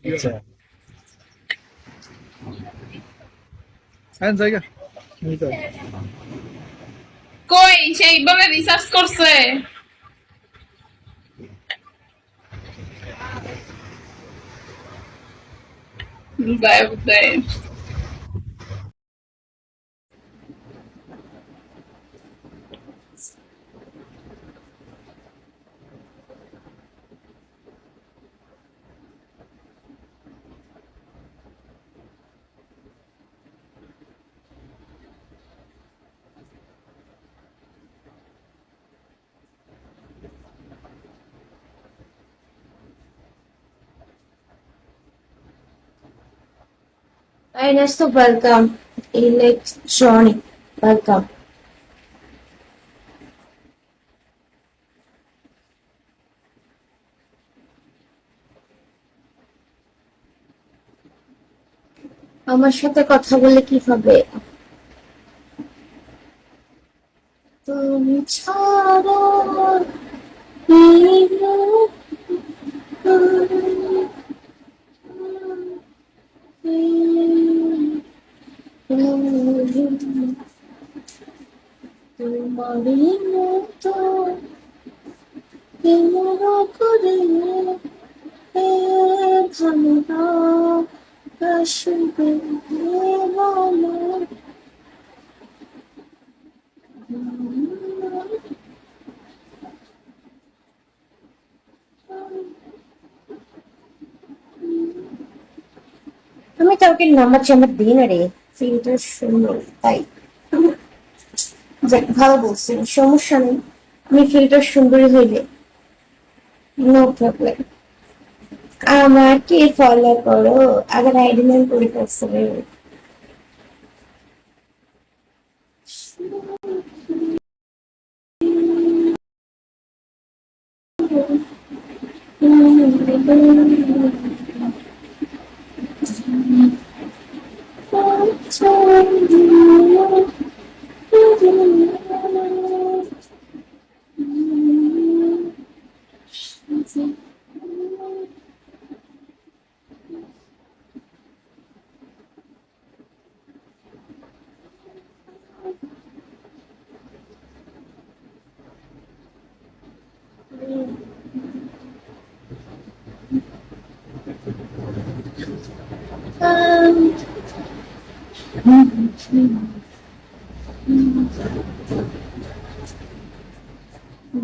আচ্ছা। হ্যাঁ জায়গা কই সেইভাবে রিসার্চ করছে? বুঝায় বুঝায়। Ernesto, welcome. Electronic, welcome. আমার সাথে কথা বলে কি হবে? তুমি ছাড়া তোমারই মতো কেমন করে ভালোবাসবে আমার। আমি কাউকে নাম্বার চাম্বার দিই না রে, ফিল্টার সুন্দর তাই। যাক, ভালো বলছেন, সমস্যা নেই। আমি ফিল্টার সুন্দরী হইলে নো প্রবলেম। আমাকে ফলো করো, আগে আইডি নেম করে ফেলছে রে।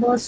বস